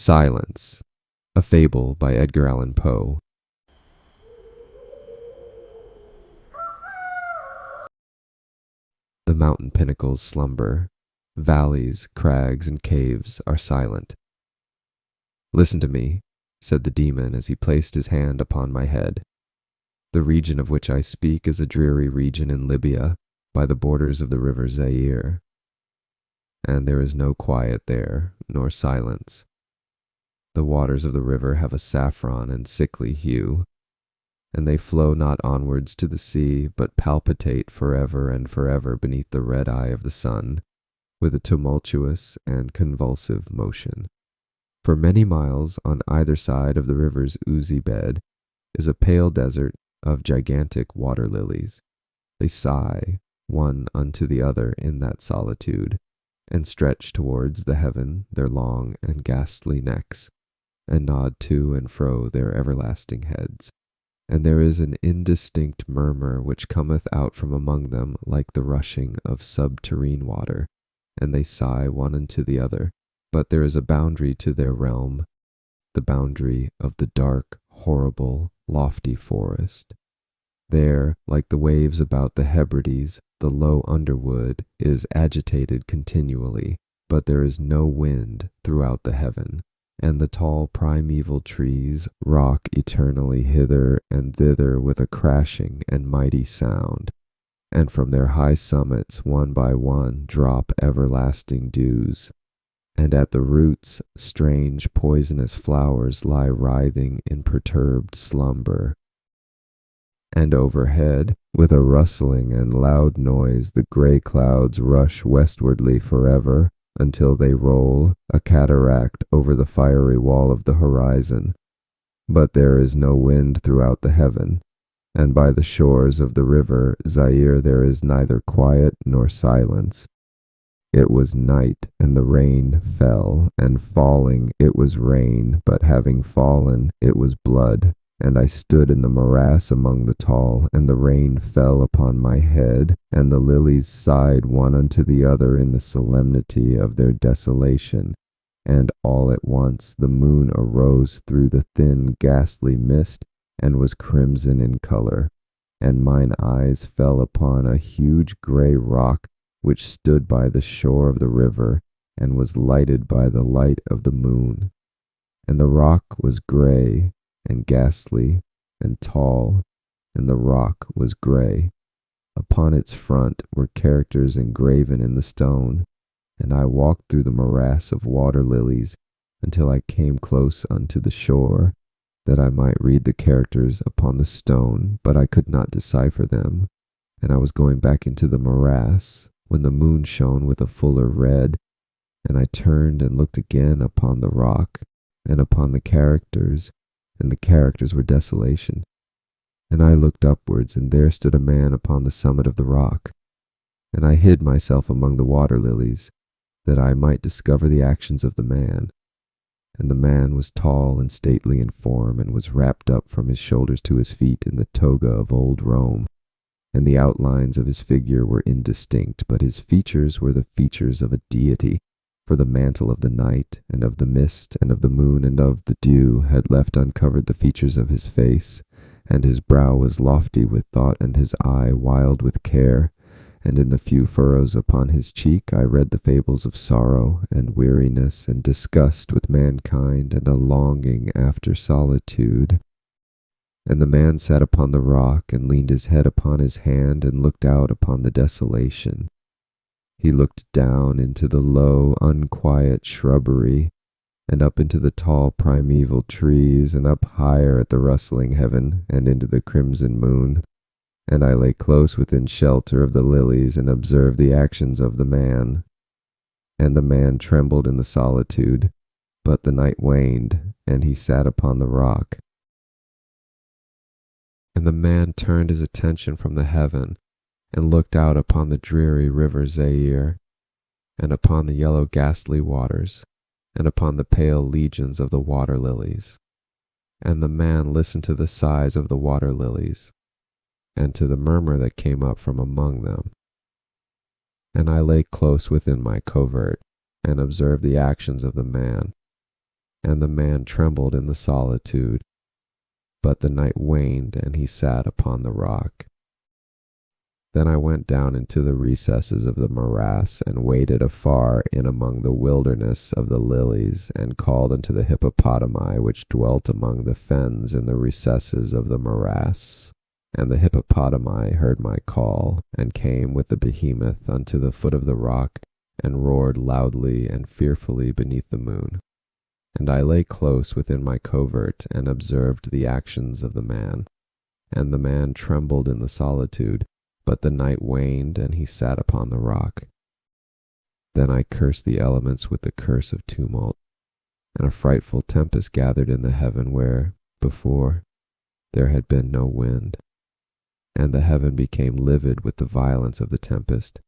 Silence, a Fable by Edgar Allan Poe. The mountain pinnacles slumber. Valleys, crags, and caves are silent. Listen to me, said the demon as he placed his hand upon my head. The region of which I speak is a dreary region in Libya, by the borders of the river Zaire. And there is no quiet there, nor silence. The waters of the river have a saffron and sickly hue, and they flow not onwards to the sea, but palpitate forever and forever beneath the red eye of the sun, with a tumultuous and convulsive motion. For many miles on either side of the river's oozy bed is a pale desert of gigantic water lilies. They sigh one unto the other in that solitude, and stretch towards the heaven their long and ghastly necks, and nod to and fro their everlasting heads. And there is an indistinct murmur which cometh out from among them like the rushing of subterrene water, and they sigh one unto the other. But there is a boundary to their realm, the boundary of the dark, horrible, lofty forest. There, like the waves about the Hebrides, the low underwood is agitated continually, but there is no wind throughout the heaven, and the tall primeval trees rock eternally hither and thither with a crashing and mighty sound, and from their high summits one by one drop everlasting dews, and at the roots strange poisonous flowers lie writhing in perturbed slumber. And overhead, with a rustling and loud noise, the gray clouds rush westwardly forever, until they roll, a cataract, over the fiery wall of the horizon. But there is no wind throughout the heaven, and by the shores of the river Zaire there is neither quiet nor silence. It was night, and the rain fell, and falling it was rain, but having fallen it was blood. And I stood in the morass among the tall, and the rain fell upon my head, and the lilies sighed one unto the other in the solemnity of their desolation. And all at once the moon arose through the thin ghastly mist, and was crimson in color, and mine eyes fell upon a huge grey rock which stood by the shore of the river, and was lighted by the light of the moon. And the rock was grey, and ghastly, and tall, and the rock was grey. Upon its front were characters engraven in the stone, and I walked through the morass of water lilies until I came close unto the shore, that I might read the characters upon the stone, but I could not decipher them. And I was going back into the morass, when the moon shone with a fuller red, and I turned and looked again upon the rock, and upon the characters, and the characters were desolation. And I looked upwards, and there stood a man upon the summit of the rock. And I hid myself among the water lilies, that I might discover the actions of the man. And the man was tall and stately in form, and was wrapped up from his shoulders to his feet in the toga of old Rome. And the outlines of his figure were indistinct, but his features were the features of a deity. For the mantle of the night, and of the mist, and of the moon, and of the dew had left uncovered the features of his face, and his brow was lofty with thought, and his eye wild with care, and in the few furrows upon his cheek I read the fables of sorrow, and weariness, and disgust with mankind, and a longing after solitude. And the man sat upon the rock, and leaned his head upon his hand, and looked out upon the desolation. He looked down into the low, unquiet shrubbery, and up into the tall primeval trees, and up higher at the rustling heaven, and into the crimson moon. And I lay close within shelter of the lilies, and observed the actions of the man. And the man trembled in the solitude, but the night waned, and he sat upon the rock. And the man turned his attention from the heaven, and looked out upon the dreary river Zaire, and upon the yellow ghastly waters, and upon the pale legions of the water lilies. And the man listened to the sighs of the water lilies, and to the murmur that came up from among them. And I lay close within my covert, and observed the actions of the man. And the man trembled in the solitude, but the night waned, and he sat upon the rock. Then I went down into the recesses of the morass, and waited afar in among the wilderness of the lilies, and called unto the hippopotami which dwelt among the fens in the recesses of the morass. And the hippopotami heard my call, and came with the behemoth unto the foot of the rock, and roared loudly and fearfully beneath the moon. And I lay close within my covert, and observed the actions of the man. And the man trembled in the solitude, but the night waned, and he sat upon the rock. Then I cursed the elements with the curse of tumult, and a frightful tempest gathered in the heaven where, before, there had been no wind. And the heaven became livid with the violence of the tempest.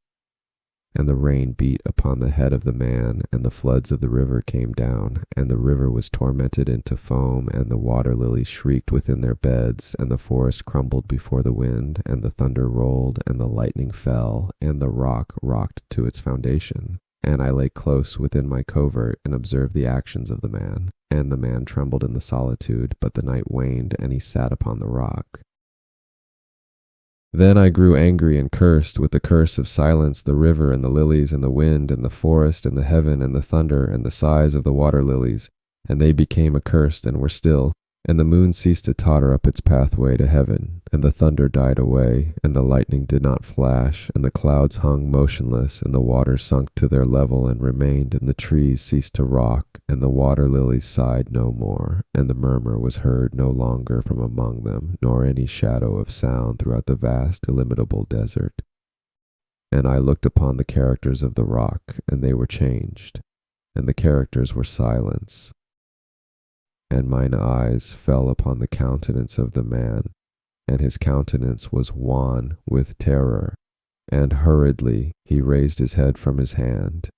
And the rain beat upon the head of the man, and the floods of the river came down, and the river was tormented into foam, and the water lilies shrieked within their beds, and the forest crumbled before the wind, and the thunder rolled, and the lightning fell, and the rock rocked to its foundation. And I lay close within my covert, and observed the actions of the man. And the man trembled in the solitude, but the night waned, and he sat upon the rock. Then I grew angry and cursed with the curse of silence the river and the lilies and the wind and the forest and the heaven and the thunder and the sighs of the water lilies, and they became accursed and were still. And the moon ceased to totter up its pathway to heaven, and the thunder died away, and the lightning did not flash, and the clouds hung motionless, and the waters sunk to their level and remained, and the trees ceased to rock, and the water lilies sighed no more, and the murmur was heard no longer from among them, nor any shadow of sound throughout the vast illimitable desert. And I looked upon the characters of the rock, and they were changed, and the characters were silence. And mine eyes fell upon the countenance of the man, and his countenance was wan with terror. And hurriedly he raised his head from his hand,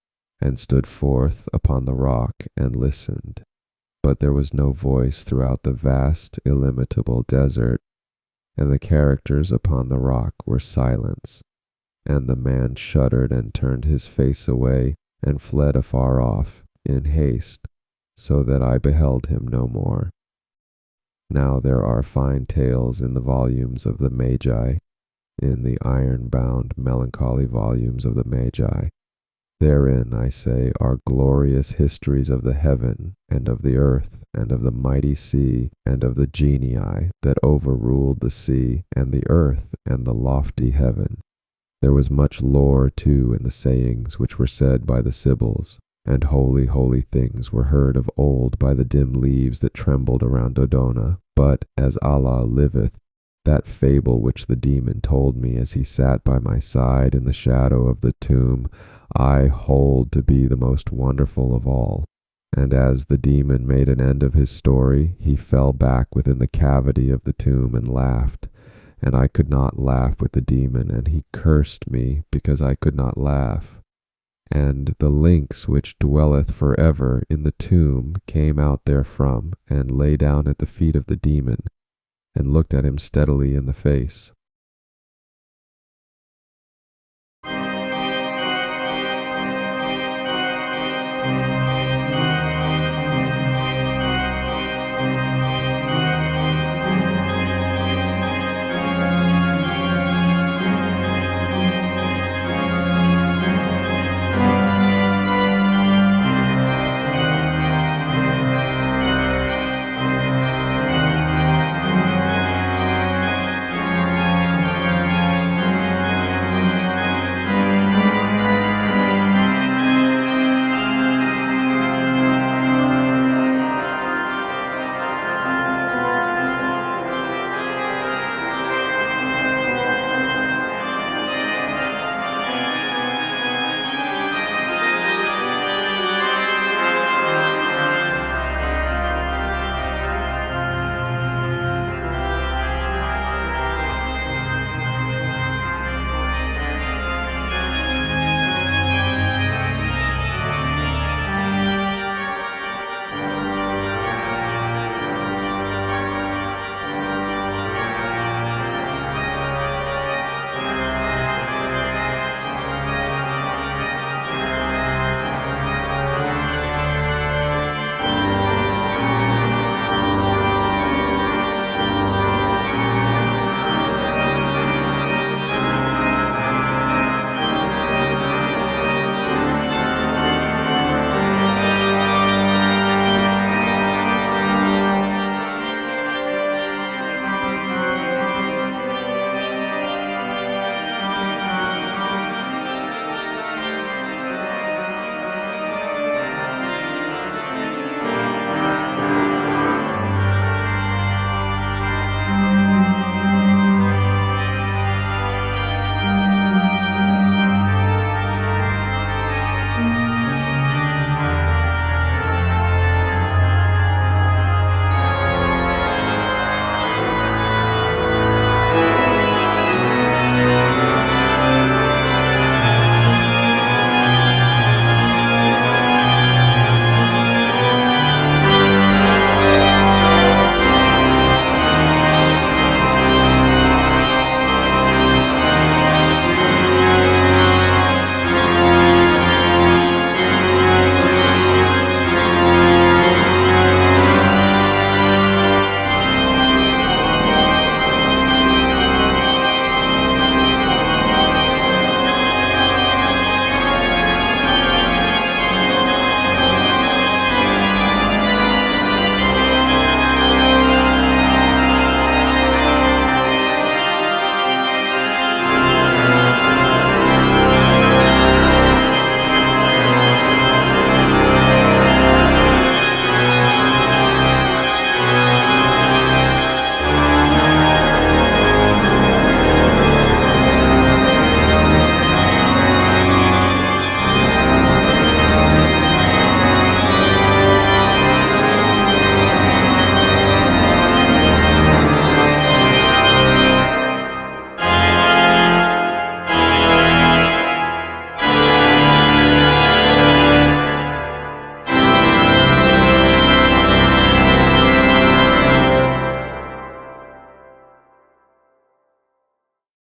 and stood forth upon the rock, and listened. But there was no voice throughout the vast illimitable desert, and the characters upon the rock were silence. And the man shuddered and turned his face away, and fled afar off, in haste, so that I beheld him no more. Now there are fine tales in the volumes of the Magi, in the iron-bound melancholy volumes of the Magi. Therein, I say, are glorious histories of the heaven, and of the earth, and of the mighty sea, and of the genii that overruled the sea, and the earth, and the lofty heaven. There was much lore, too, in the sayings which were said by the Sibyls, and holy, holy things were heard of old by the dim leaves that trembled around Dodona. But, as Allah liveth, that fable which the demon told me as he sat by my side in the shadow of the tomb, I hold to be the most wonderful of all. And as the demon made an end of his story, he fell back within the cavity of the tomb and laughed. And I could not laugh with the demon, and he cursed me because I could not laugh. And the lynx which dwelleth forever in the tomb came out therefrom, and lay down at the feet of the demon, and looked at him steadily in the face.